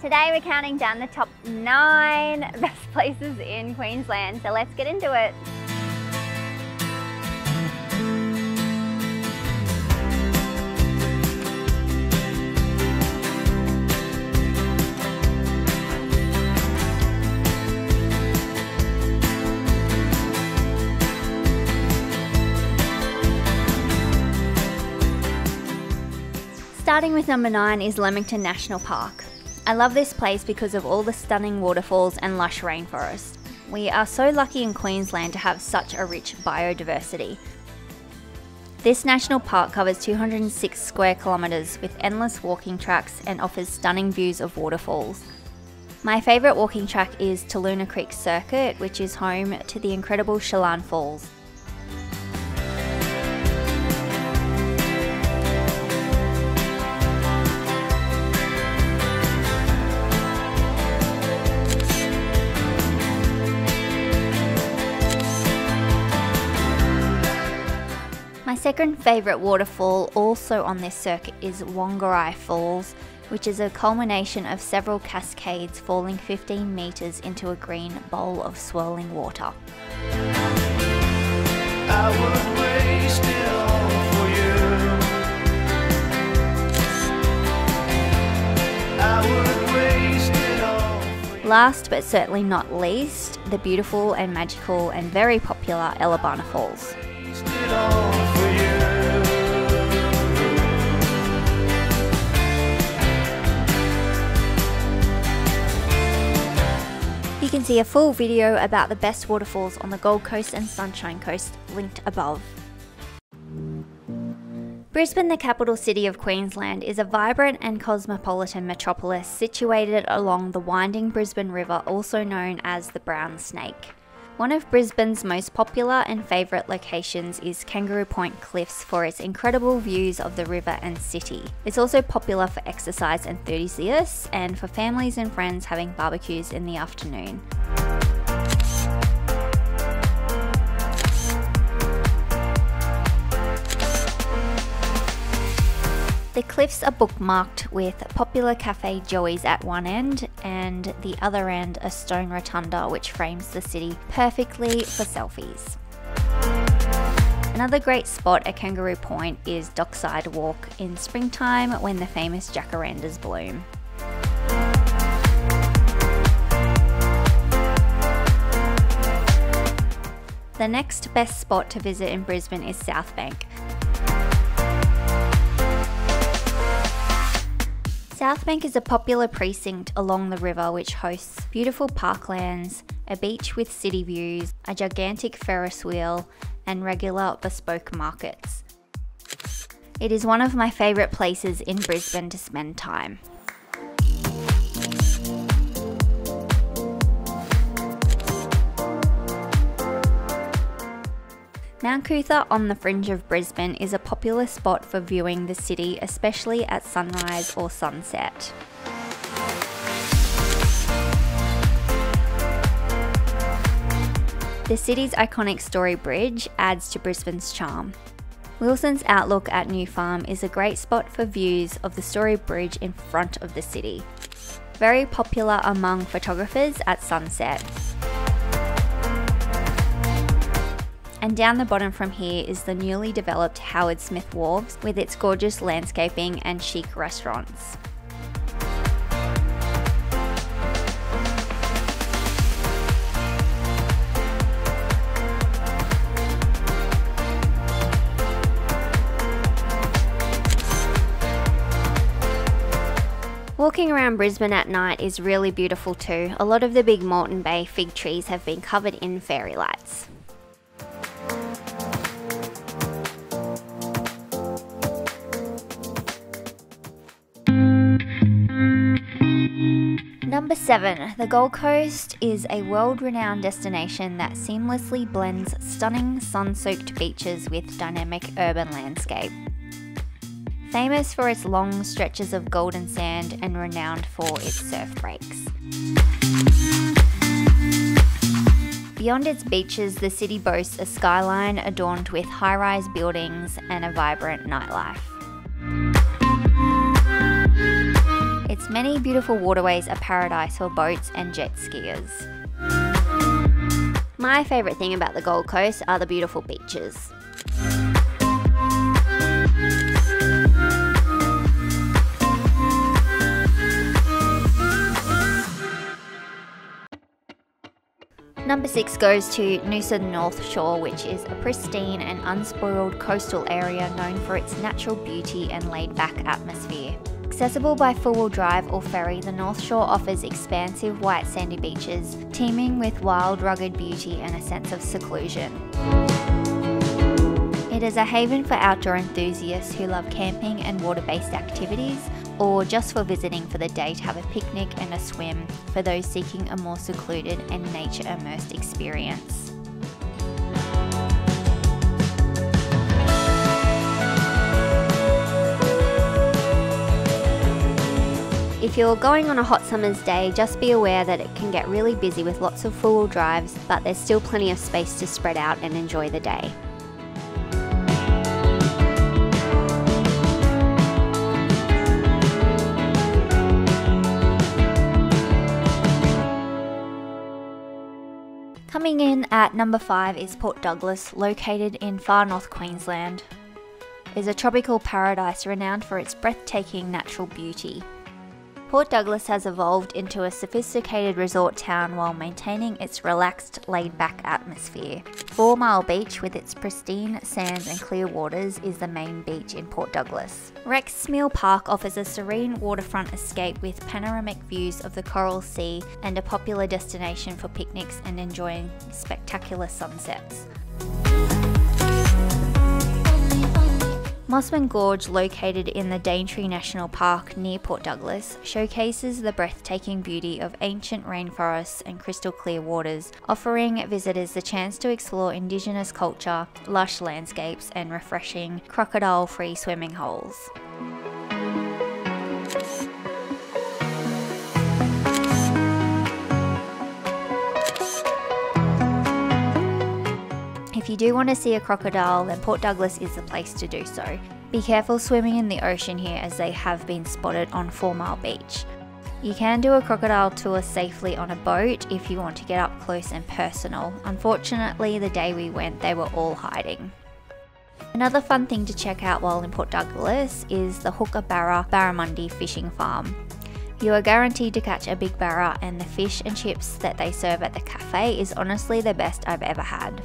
Today we're counting down the top 9 best places in Queensland, so let's get into it. Starting with number 9 is Leamington National Park. I love this place because of all the stunning waterfalls and lush rainforest. We are so lucky in Queensland to have such a rich biodiversity. This national park covers 206 square kilometres with endless walking tracks and offers stunning views of waterfalls. My favourite walking track is Taluna Creek Circuit, which is home to the incredible Chelan Falls. My second favourite waterfall also on this circuit is Wongarai Falls, which is a culmination of several cascades falling 15 metres into a green bowl of swirling water. I would waste it all for you. I would waste it all for you. Last but certainly not least, the beautiful and magical and very popular Ellabana Falls. You can see a full video about the best waterfalls on the Gold Coast and Sunshine Coast linked above. Brisbane, the capital city of Queensland, is a vibrant and cosmopolitan metropolis situated along the winding Brisbane River, also known as the Brown Snake. One of Brisbane's most popular and favourite locations is Kangaroo Point Cliffs for its incredible views of the river and city. It's also popular for exercise enthusiasts and for families and friends having barbecues in the afternoon. The cliffs are bookmarked with popular Cafe Joey's at one end and the other end a stone rotunda which frames the city perfectly for selfies. Another great spot at Kangaroo Point is Dockside Walk in springtime when the famous jacarandas bloom. The next best spot to visit in Brisbane is South Bank. South Bank is a popular precinct along the river which hosts beautiful parklands, a beach with city views, a gigantic Ferris wheel, and regular bespoke markets. It is one of my favourite places in Brisbane to spend time. Mount Cootha on the fringe of Brisbane is a popular spot for viewing the city, especially at sunrise or sunset. The city's iconic Story Bridge adds to Brisbane's charm. Wilson's Outlook at New Farm is a great spot for views of the Story Bridge in front of the city. Very popular among photographers at sunset. And down the bottom from here is the newly developed Howard Smith Wharves with its gorgeous landscaping and chic restaurants. Walking around Brisbane at night is really beautiful too. A lot of the big Moreton Bay fig trees have been covered in fairy lights. Number 7. The Gold Coast is a world-renowned destination that seamlessly blends stunning sun-soaked beaches with dynamic urban landscape. Famous for its long stretches of golden sand and renowned for its surf breaks. Beyond its beaches, the city boasts a skyline adorned with high-rise buildings and a vibrant nightlife. Its many beautiful waterways are paradise for boats and jet skiers. My favourite thing about the Gold Coast are the beautiful beaches. Number 6 goes to Noosa North Shore, which is a pristine and unspoiled coastal area known for its natural beauty and laid-back atmosphere. Accessible by four-wheel drive or ferry, the North Shore offers expansive white sandy beaches, teeming with wild, rugged beauty and a sense of seclusion. It is a haven for outdoor enthusiasts who love camping and water-based activities, or just for visiting for the day to have a picnic and a swim for those seeking a more secluded and nature-immersed experience. If you're going on a hot summer's day, just be aware that it can get really busy with lots of four-wheel drives, but there's still plenty of space to spread out and enjoy the day. Coming in at number 5 is Port Douglas, located in far north Queensland. It is a tropical paradise renowned for its breathtaking natural beauty. Port Douglas has evolved into a sophisticated resort town while maintaining its relaxed, laid-back atmosphere. 4 Mile Beach, with its pristine sands and clear waters, is the main beach in Port Douglas. Rex Mill Park offers a serene waterfront escape with panoramic views of the Coral Sea and a popular destination for picnics and enjoying spectacular sunsets. Mossman Gorge, located in the Daintree National Park near Port Douglas, showcases the breathtaking beauty of ancient rainforests and crystal clear waters, offering visitors the chance to explore Indigenous culture, lush landscapes and refreshing crocodile-free swimming holes. If you do want to see a crocodile, then Port Douglas is the place to do so. Be careful swimming in the ocean here, as they have been spotted on 4 Mile Beach. You can do a crocodile tour safely on a boat if you want to get up close and personal. Unfortunately, the day we went, they were all hiding. Another fun thing to check out while in Port Douglas is the Hookabarra Barramundi fishing farm. You are guaranteed to catch a big barra, and the fish and chips that they serve at the cafe is honestly the best I've ever had.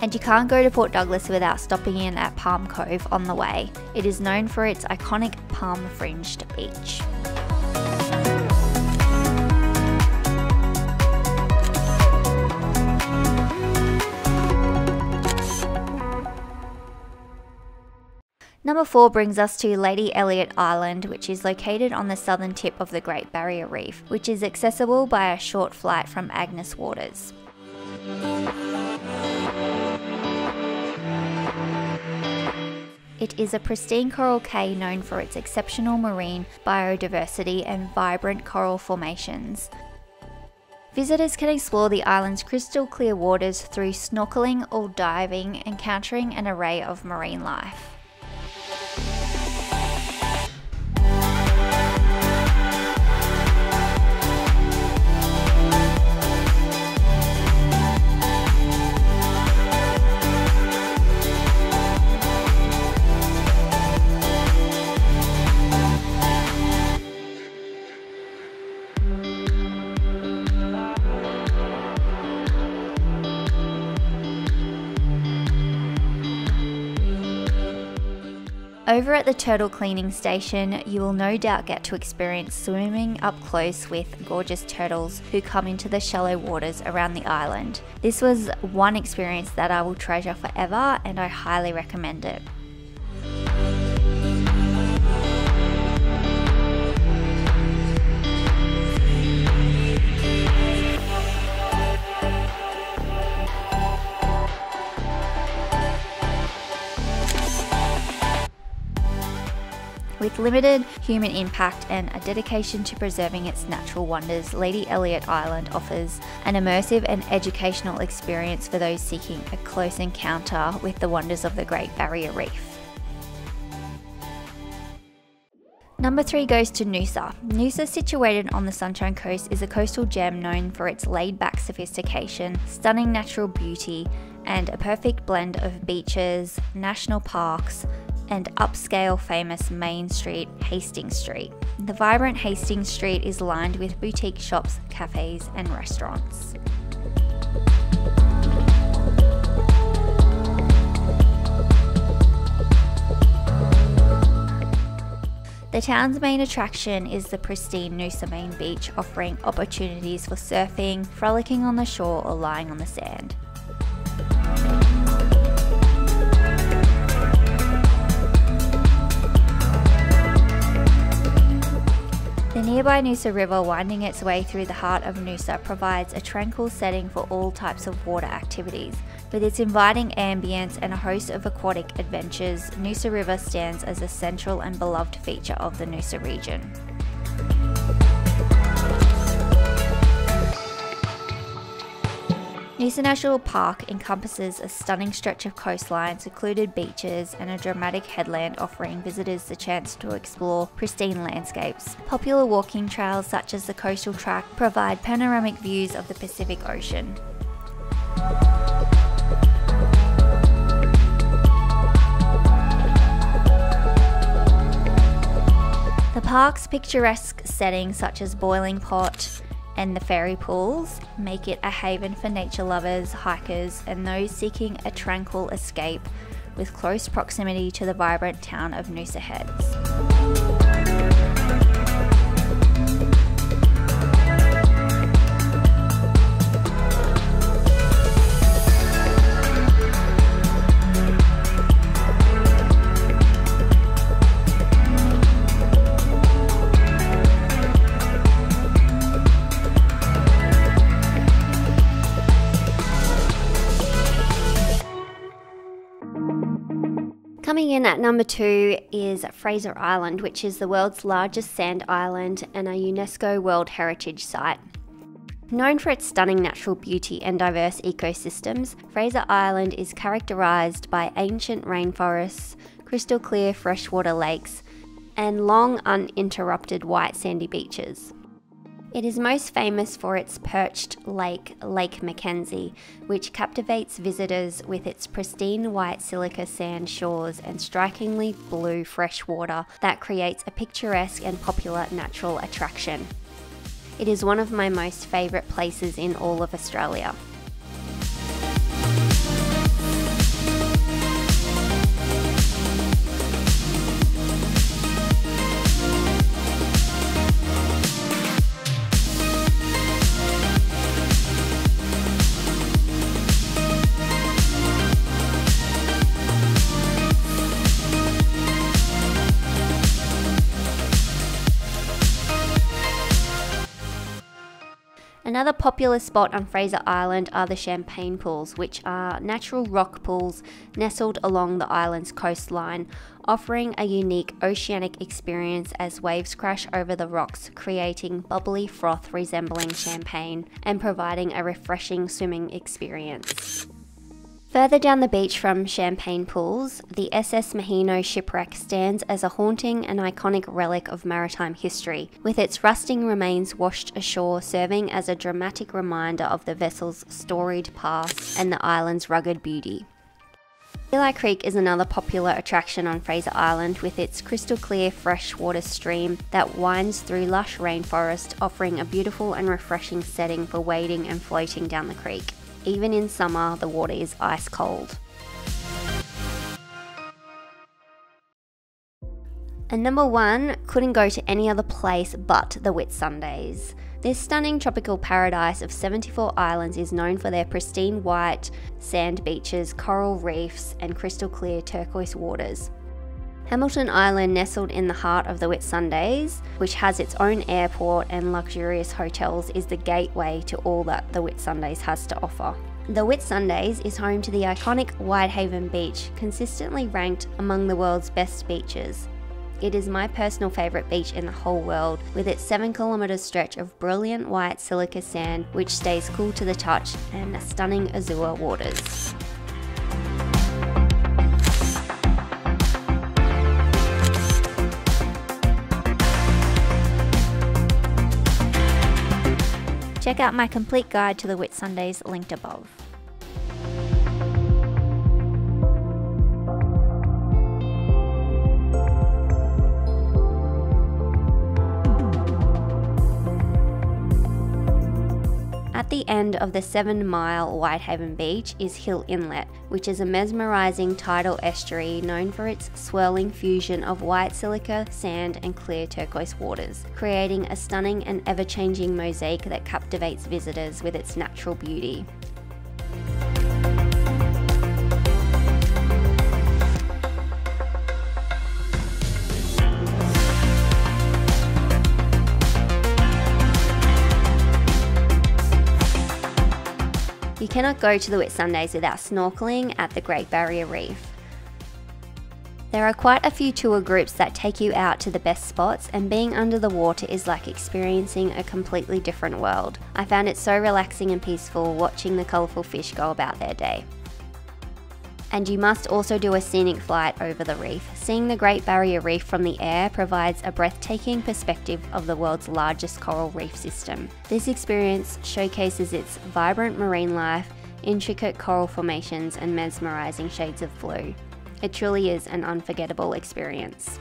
And you can't go to Port Douglas without stopping in at Palm Cove on the way. It is known for its iconic palm-fringed beach. Number 4 brings us to Lady Elliot Island, which is located on the southern tip of the Great Barrier Reef, which is accessible by a short flight from Agnes Waters. It is a pristine coral cay known for its exceptional marine biodiversity and vibrant coral formations. Visitors can explore the island's crystal clear waters through snorkeling or diving, encountering an array of marine life. Over at the turtle cleaning station, you will no doubt get to experience swimming up close with gorgeous turtles who come into the shallow waters around the island. This was one experience that I will treasure forever, and I highly recommend it. With limited human impact and a dedication to preserving its natural wonders, Lady Elliot Island offers an immersive and educational experience for those seeking a close encounter with the wonders of the Great Barrier Reef. Number 3 goes to Noosa. Noosa, situated on the Sunshine Coast, is a coastal gem known for its laid-back sophistication, stunning natural beauty, and a perfect blend of beaches, national parks, and upscale famous Main Street, Hastings Street. The vibrant Hastings Street is lined with boutique shops, cafes, and restaurants. The town's main attraction is the pristine Noosa Main Beach, offering opportunities for surfing, frolicking on the shore, or lying on the sand. The nearby Noosa River, winding its way through the heart of Noosa, provides a tranquil setting for all types of water activities. With its inviting ambience and a host of aquatic adventures, Noosa River stands as a central and beloved feature of the Noosa region. Noosa National Park encompasses a stunning stretch of coastline, secluded beaches, and a dramatic headland, offering visitors the chance to explore pristine landscapes. Popular walking trails such as the Coastal Track provide panoramic views of the Pacific Ocean. The park's picturesque settings such as Boiling Pot and the ferry pools make it a haven for nature lovers, hikers, and those seeking a tranquil escape with close proximity to the vibrant town of Noosa Heads. Coming in at number 2 is Fraser Island, which is the world's largest sand island and a UNESCO World Heritage Site. Known for its stunning natural beauty and diverse ecosystems, Fraser Island is characterised by ancient rainforests, crystal clear freshwater lakes, and long uninterrupted white sandy beaches. It is most famous for its perched lake, Lake Mackenzie, which captivates visitors with its pristine white silica sand shores and strikingly blue fresh water that creates a picturesque and popular natural attraction. It is one of my most favourite places in all of Australia. Another popular spot on Fraser Island are the Champagne Pools, which are natural rock pools nestled along the island's coastline, offering a unique oceanic experience as waves crash over the rocks, creating bubbly froth resembling champagne and providing a refreshing swimming experience. Further down the beach from Champagne Pools, the SS Maheno shipwreck stands as a haunting and iconic relic of maritime history, with its rusting remains washed ashore serving as a dramatic reminder of the vessel's storied past and the island's rugged beauty. Eli Creek is another popular attraction on Fraser Island, with its crystal clear freshwater stream that winds through lush rainforest, offering a beautiful and refreshing setting for wading and floating down the creek. Even in summer, the water is ice cold. And number 1 couldn't go to any other place but the Whitsundays. This stunning tropical paradise of 74 islands is known for their pristine white sand beaches, coral reefs, and crystal clear turquoise waters. Hamilton Island, nestled in the heart of the Whitsundays, which has its own airport and luxurious hotels, is the gateway to all that the Whitsundays has to offer. The Whitsundays is home to the iconic Whitehaven Beach, consistently ranked among the world's best beaches. It is my personal favourite beach in the whole world, with its 7-kilometre stretch of brilliant white silica sand which stays cool to the touch, and stunning azure waters. Check out my complete guide to the Whitsundays linked above. At the end of the 7-mile Whitehaven Beach is Hill Inlet, which is a mesmerising tidal estuary known for its swirling fusion of white silica, sand and clear turquoise waters, creating a stunning and ever-changing mosaic that captivates visitors with its natural beauty. You cannot go to the Whitsundays without snorkeling at the Great Barrier Reef. There are quite a few tour groups that take you out to the best spots, and being under the water is like experiencing a completely different world. I found it so relaxing and peaceful watching the colourful fish go about their day. And you must also do a scenic flight over the reef. Seeing the Great Barrier Reef from the air provides a breathtaking perspective of the world's largest coral reef system. This experience showcases its vibrant marine life, intricate coral formations and mesmerising shades of blue. It truly is an unforgettable experience.